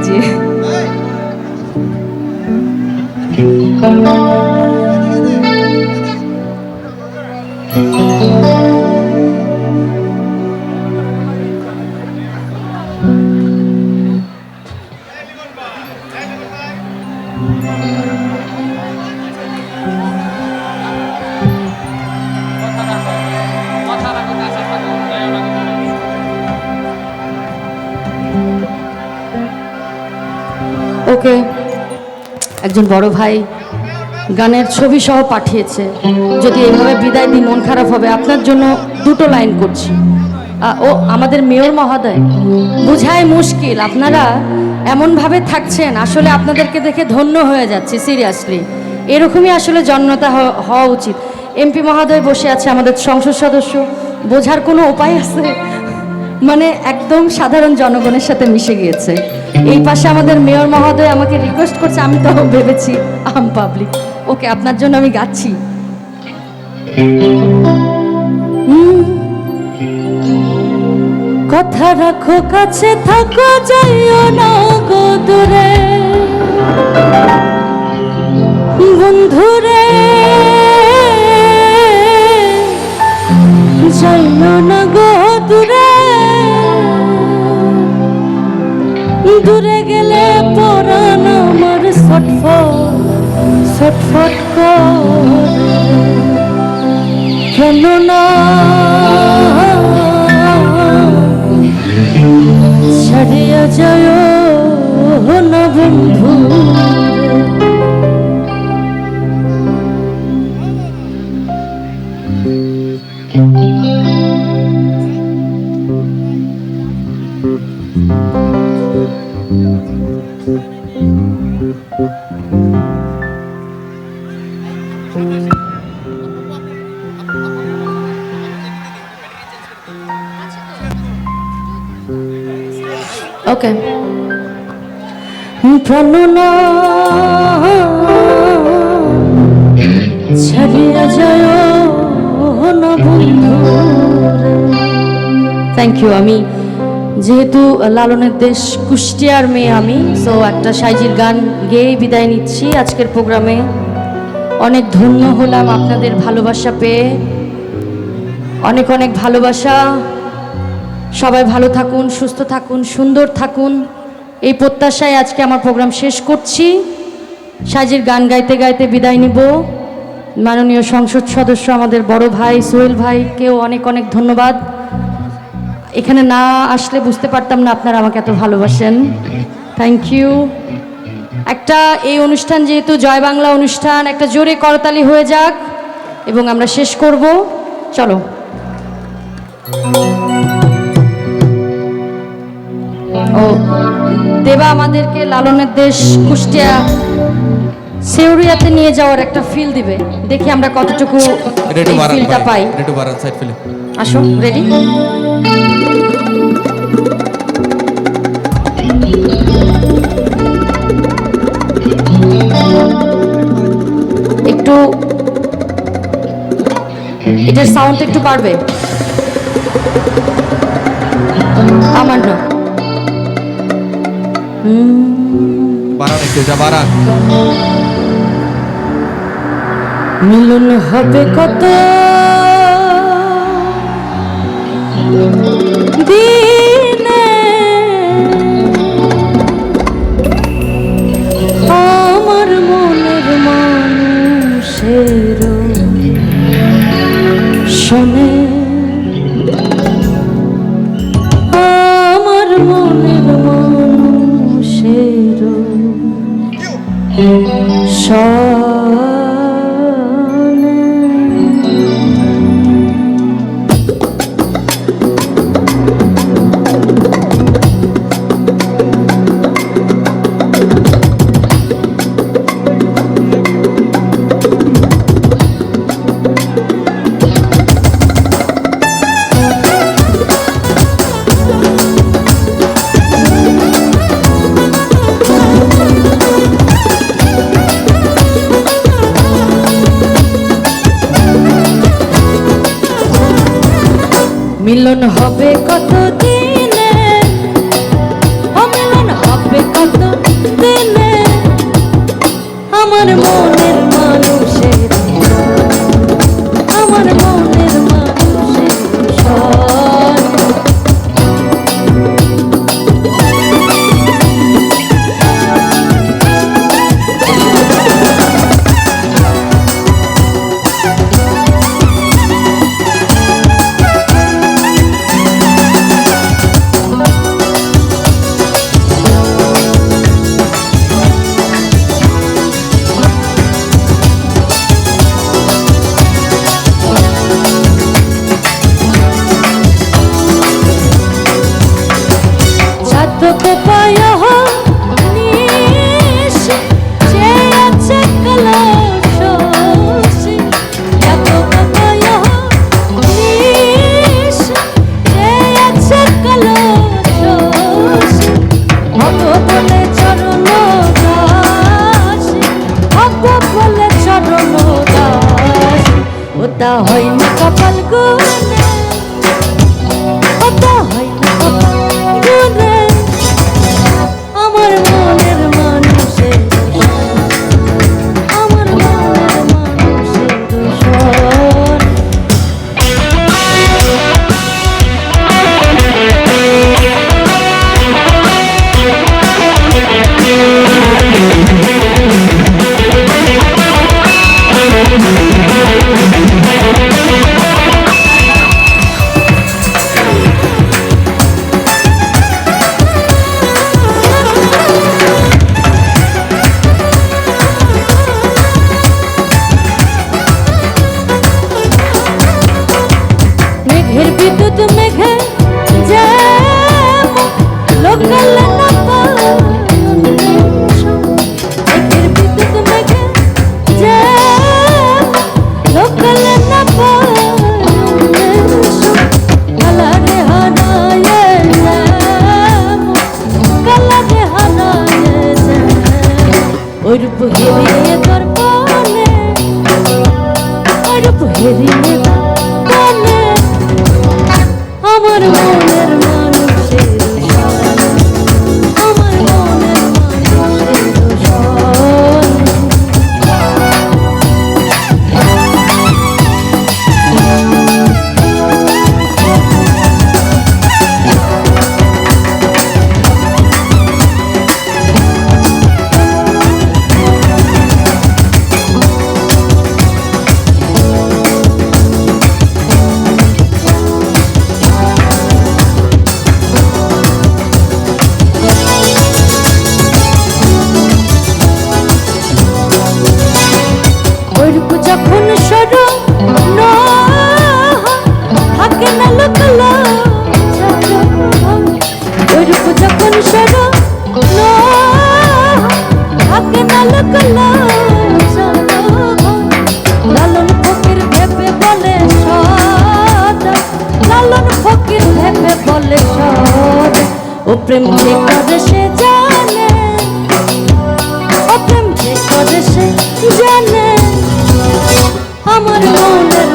लीजिए। ওকে, একজন বড় ভাই গানের ছবি সহ পাঠিয়েছে, যদি এইভাবে বিদায় দিই মন খারাপ হবে। আপনার জন্য দুটো লাইন করছি। ও আমাদের মেয়র মহোদয়, বুঝায় মুশকিল, আপনারা এমনভাবে থাকছেন, আসলে আপনাদেরকে দেখে ধন্য হয়ে যাচ্ছে। সিরিয়াসলি এরকমই আসলে জন্মতা হওয়া উচিত। এমপি মহোদয় বসে আছে, আমাদের সংসদ সদস্য, বোঝার কোনো উপায় আছে? মানে একদম সাধারণ জনগণের সাথে মিশে গিয়েছে। এই পাশে আমাদের মেয়র মহোদয় আমাকে রিকোয়েস্ট করছে, আমি তো ভেবেছি আম পাবলিক। ওকে, আপনার জন্য আমি গাচ্ছি। কথা রাখো, কাছে থাকো, যাইও না গো দূরে, বন্ধুরে যাইও না গো দূরে, দূরে গেলে পরাণ আমার ছটফট ছটফট করে, কেন না ছাড়িয়া যায় না বন্ধু। ওকে, প্রাণনা ছাড়িয়া যায় না বন্ধু। Thank you. আমি যেহেতু লালনের দেশ কুষ্টিয়ার মেয়ে আমি, সো একটা সাইজির গান গেয়ে বিদায় নিচ্ছি আজকের প্রোগ্রামে। অনেক ধন্য হলাম আপনাদের ভালোবাসা পেয়ে, অনেক অনেক ভালোবাসা। সবাই ভালো থাকুন, সুস্থ থাকুন, সুন্দর থাকুন, এই প্রত্যাশায় আজকে আমার প্রোগ্রাম শেষ করছি। সাইজির গান গাইতে গাইতে বিদায় নিব। মাননীয় সংসদ সদস্য আমাদের বড় ভাই সোহেল ভাইকেও অনেক অনেক ধন্যবাদ। এখানে না আসলে বুঝতে পারতাম না আপনারা আমাকে এত ভালোবাসেন। Thank you. একটা এই অনুষ্ঠান যেহেতু জয় বাংলা অনুষ্ঠান, একটা জোরে করতালি হয়ে যাক এবং আমরা শেষ করব। চলো। ও দেবা আমাদেরকে লালনের দেশ কুষ্টিয়া সেউরিয়াতে নিয়ে যাওয়ার একটা ফিল দিবে, দেখি আমরা কতটুকু ফিলটা পাই। আসো, রেডি? একটু এটার সাউন্ড একটু বাড়বে আমার না। মিলন হবে কত দিনে, আমার মনের মানুষের শোনে, আমার মনের মানুষের মিলন হবে কত দিনে, ও মিলন হবে কত তো পায় নিশ যে আছে কালো শশী এত তো পায় নিশ যে আছে কালো শশী ভব বলে চরণ দাসী ভব বলে চরণ দাসী ওটা হয় না কপাল গুনে ওটা হয় না কপাল গুনে আমার মনের মানুষের আমার মনের মানুষের দোষর মেঘের বিদ্যুৎ মেঘে যেমন লোকালে না মেঘের বিদ্যুৎ মেঘে যেমন লোকালে না কালারে হানায়ে কালারে হানায়ে ওই রূপ হেরিয়ে তোর পানে ওই রূপ হেরিয়ে পানে আমার মনের মানুষের দোষর আমার মনের মানুষের দোষর ওইরূপ যখন সরো থাকে না লোকলা ওইরূপ যখন সরো থাকে না লোকলা লালন ফকির ভেবে বলে সদা লালন ফকির ভেবে বলে সদা ও প্রেম যে করে সে জানে ও প্রেম যে করে সে জানে আমার মনের